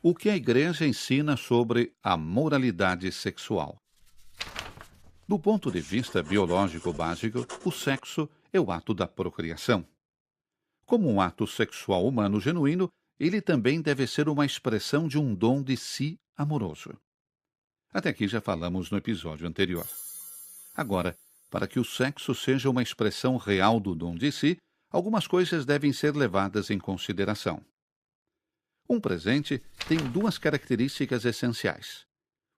O que a Igreja ensina sobre a moralidade sexual? Do ponto de vista biológico básico, o sexo é o ato da procriação. Como um ato sexual humano genuíno, ele também deve ser uma expressão de um dom de si amoroso. Até aqui já falamos no episódio anterior. Agora, para que o sexo seja uma expressão real do dom de si, algumas coisas devem ser levadas em consideração. Um presente tem duas características essenciais.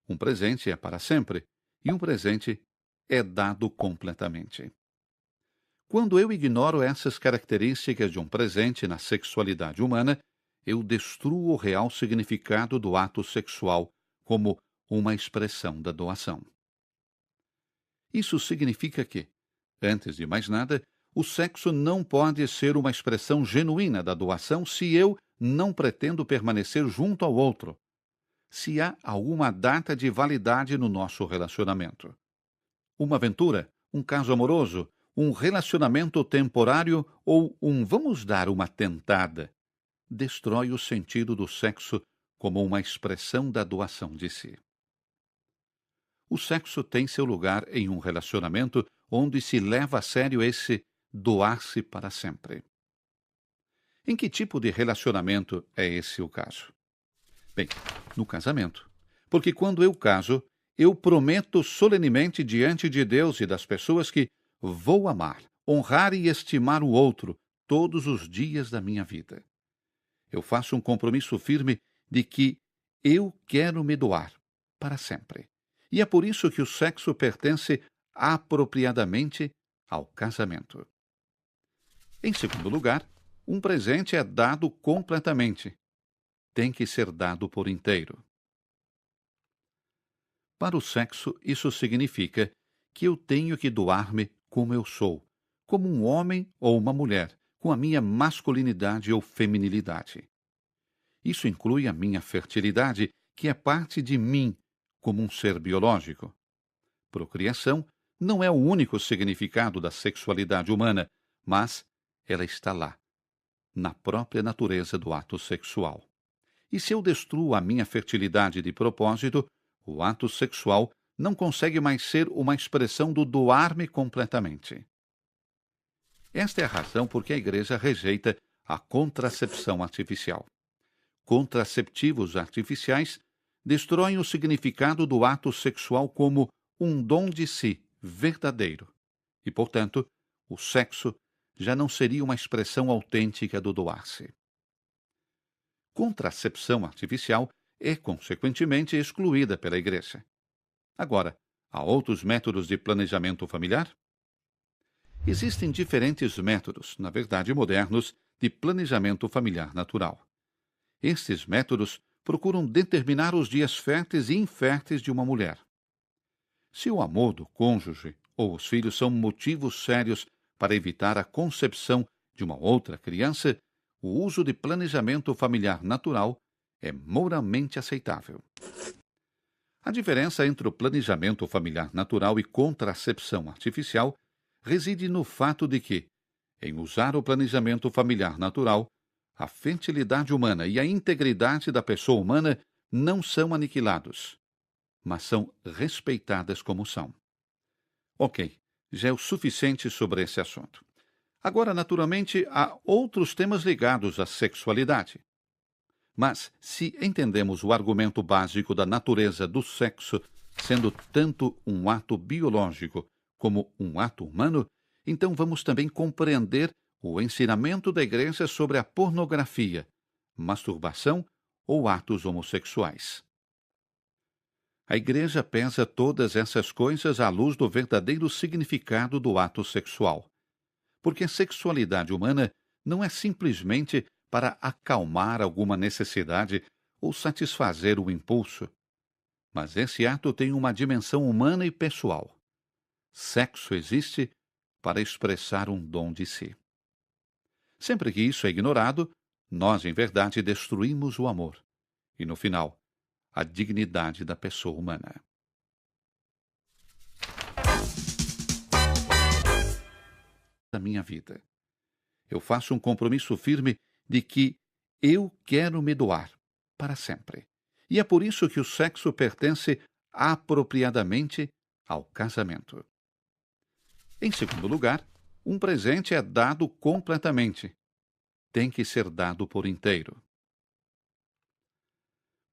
Um presente é para sempre e um presente é dado completamente. Quando eu ignoro essas características de um presente na sexualidade humana, eu destruo o real significado do ato sexual como uma expressão da doação. Isso significa que, antes de mais nada, o sexo não pode ser uma expressão genuína da doação se eu não pretendo permanecer junto ao outro, se há alguma data de validade no nosso relacionamento. Uma aventura, um caso amoroso, um relacionamento temporário ou um vamos dar uma tentada, destrói o sentido do sexo como uma expressão da doação de si. O sexo tem seu lugar em um relacionamento onde se leva a sério esse doar-se para sempre. Em que tipo de relacionamento é esse o caso? Bem, no casamento. Porque quando eu caso, eu prometo solenemente diante de Deus e das pessoas que vou amar, honrar e estimar o outro todos os dias da minha vida. Eu faço um compromisso firme de que eu quero me doar para sempre. E é por isso que o sexo pertence apropriadamente ao casamento. Em segundo lugar, um presente é dado completamente. Tem que ser dado por inteiro. Para o sexo, isso significa que eu tenho que doar-me como eu sou, como um homem ou uma mulher, com a minha masculinidade ou feminilidade. Isso inclui a minha fertilidade, que é parte de mim, como um ser biológico. Procriação não é o único significado da sexualidade humana, mas ela está lá, na própria natureza do ato sexual. E se eu destruo a minha fertilidade de propósito, o ato sexual não consegue mais ser uma expressão do doar-me completamente. Esta é a razão por que a Igreja rejeita a contracepção artificial. Contraceptivos artificiais destroem o significado do ato sexual como um dom de si verdadeiro. E, portanto, o sexo já não seria uma expressão autêntica do doar-se. Contracepção artificial é, consequentemente, excluída pela Igreja. Agora, há outros métodos de planejamento familiar? Existem diferentes métodos, na verdade modernos, de planejamento familiar natural. Estes métodos procuram determinar os dias férteis e inférteis de uma mulher. Se o amor do cônjuge ou os filhos são motivos sérios para evitar a concepção de uma outra criança, o uso de planejamento familiar natural é moralmente aceitável. A diferença entre o planejamento familiar natural e contracepção artificial reside no fato de que, em usar o planejamento familiar natural, a fertilidade humana e a integridade da pessoa humana não são aniquilados, mas são respeitadas como são. Ok, já é o suficiente sobre esse assunto. Agora, naturalmente, há outros temas ligados à sexualidade. Mas, se entendemos o argumento básico da natureza do sexo sendo tanto um ato biológico como um ato humano, então vamos também compreender o ensinamento da Igreja sobre a pornografia, masturbação ou atos homossexuais. A Igreja pesa todas essas coisas à luz do verdadeiro significado do ato sexual. Porque a sexualidade humana não é simplesmente para acalmar alguma necessidade ou satisfazer o impulso. Mas esse ato tem uma dimensão humana e pessoal. Sexo existe para expressar um dom de si. Sempre que isso é ignorado, nós, em verdade, destruímos o amor e, no final, a dignidade da pessoa humana. Da minha vida. Eu faço um compromisso firme de que eu quero me doar para sempre. E é por isso que o sexo pertence apropriadamente ao casamento. Em segundo lugar, um presente é dado completamente. Tem que ser dado por inteiro.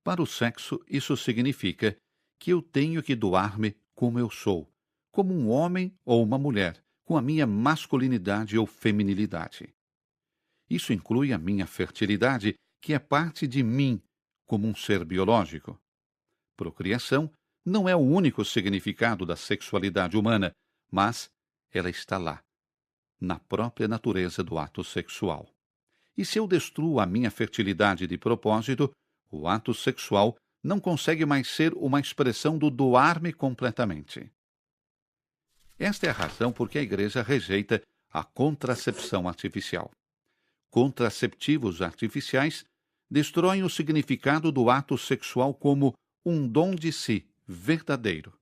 Para o sexo, isso significa que eu tenho que doar-me como eu sou, como um homem ou uma mulher, com a minha masculinidade ou feminilidade. Isso inclui a minha fertilidade, que é parte de mim, como um ser biológico. Procriação não é o único significado da sexualidade humana, mas ela está lá, na própria natureza do ato sexual. E se eu destruo a minha fertilidade de propósito, o ato sexual não consegue mais ser uma expressão do doar-me completamente. Esta é a razão por que a Igreja rejeita a contracepção artificial. Contraceptivos artificiais destroem o significado do ato sexual como um dom de si verdadeiro.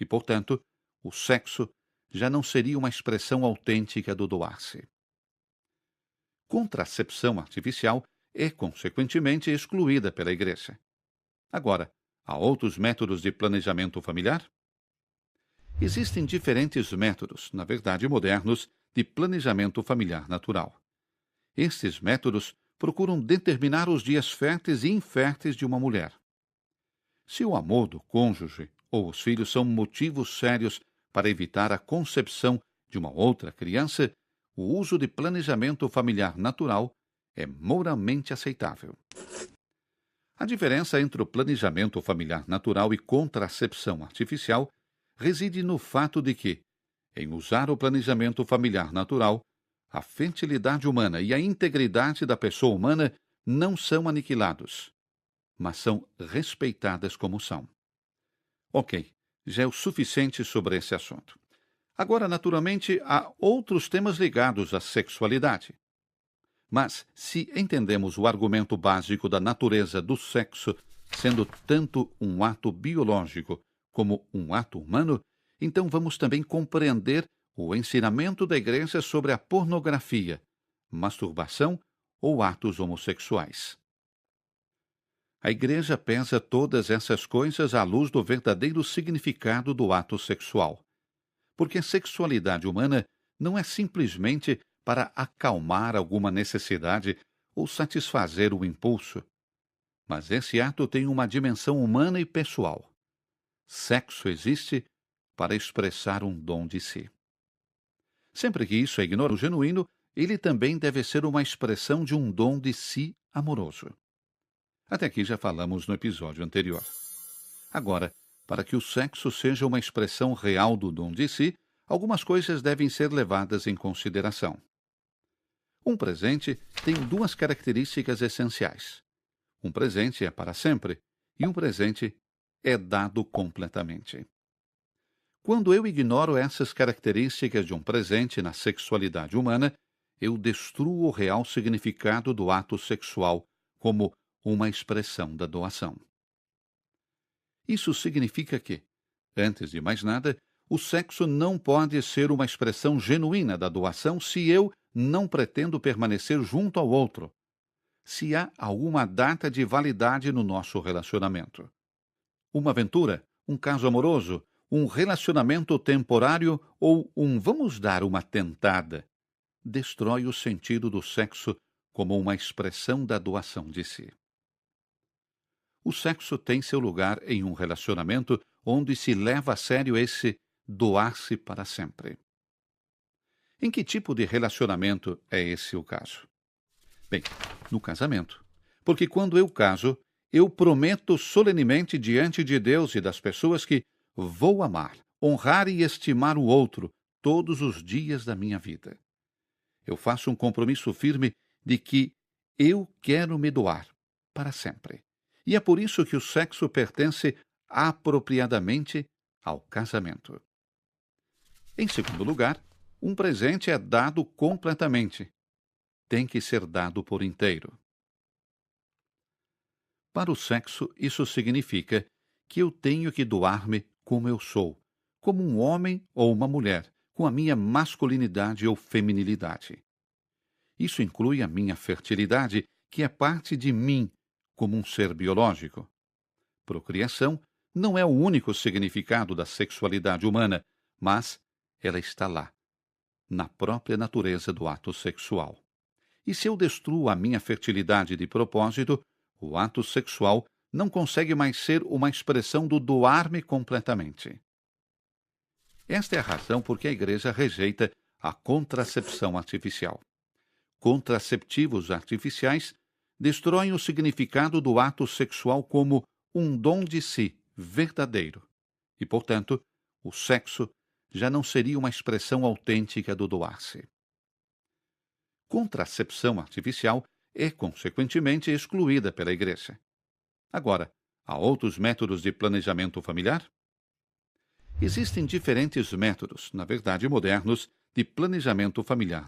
E, portanto, o sexo já não seria uma expressão autêntica do doar-se. Contracepção artificial é, consequentemente, excluída pela Igreja. Agora, há outros métodos de planejamento familiar? Existem diferentes métodos, na verdade modernos, de planejamento familiar natural. Estes métodos procuram determinar os dias férteis e inférteis de uma mulher. Se o amor do cônjuge ou os filhos são motivos sérios para evitar a concepção de uma outra criança, o uso de planejamento familiar natural é moralmente aceitável. A diferença entre o planejamento familiar natural e contracepção artificial reside no fato de que, em usar o planejamento familiar natural, a fertilidade humana e a integridade da pessoa humana não são aniquilados, mas são respeitadas como são. Ok, já é o suficiente sobre esse assunto. Agora, naturalmente, há outros temas ligados à sexualidade. Mas, se entendemos o argumento básico da natureza do sexo sendo tanto um ato biológico como um ato humano, então vamos também compreender o ensinamento da Igreja sobre a pornografia, masturbação ou atos homossexuais. A Igreja pesa todas essas coisas à luz do verdadeiro significado do ato sexual. Porque a sexualidade humana não é simplesmente para acalmar alguma necessidade ou satisfazer o impulso. Mas esse ato tem uma dimensão humana e pessoal. Sexo existe para expressar um dom de si. Sempre que isso é ignorado o genuíno, ele também deve ser uma expressão de um dom de si amoroso. Até aqui já falamos no episódio anterior. Agora, para que o sexo seja uma expressão real do dom de si, algumas coisas devem ser levadas em consideração. Um presente tem duas características essenciais. Um presente é para sempre e um presente é dado completamente. Quando eu ignoro essas características de um presente na sexualidade humana, eu destruo o real significado do ato sexual como uma expressão da doação. Isso significa que, antes de mais nada, o sexo não pode ser uma expressão genuína da doação se eu não pretendo permanecer junto ao outro, se há alguma data de validade no nosso relacionamento. Uma aventura, um caso amoroso, um relacionamento temporário ou um vamos dar uma tentada, destrói o sentido do sexo como uma expressão da doação de si. O sexo tem seu lugar em um relacionamento onde se leva a sério esse doar-se para sempre. Em que tipo de relacionamento é esse o caso? Bem, no casamento. Porque quando eu caso, eu prometo solenemente diante de Deus e das pessoas que vou amar, honrar e estimar o outro todos os dias da minha vida. Eu faço um compromisso firme de que eu quero me doar para sempre. E é por isso que o sexo pertence apropriadamente ao casamento. Em segundo lugar, um presente é dado completamente. Tem que ser dado por inteiro. Para o sexo, isso significa que eu tenho que doar-me como eu sou, como um homem ou uma mulher, com a minha masculinidade ou feminilidade. Isso inclui a minha fertilidade, que é parte de mim, como um ser biológico. Procriação não é o único significado da sexualidade humana, mas ela está lá, na própria natureza do ato sexual. E se eu destruo a minha fertilidade de propósito, o ato sexual não consegue mais ser uma expressão do doar-me completamente. Esta é a razão por que a Igreja rejeita a contracepção artificial. Contraceptivos artificiais destroem o significado do ato sexual como um dom de si verdadeiro. E, portanto, o sexo já não seria uma expressão autêntica do doar-se. Contracepção artificial é, consequentemente, excluída pela Igreja. Agora, há outros métodos de planejamento familiar? Existem diferentes métodos, na verdade modernos, de planejamento familiar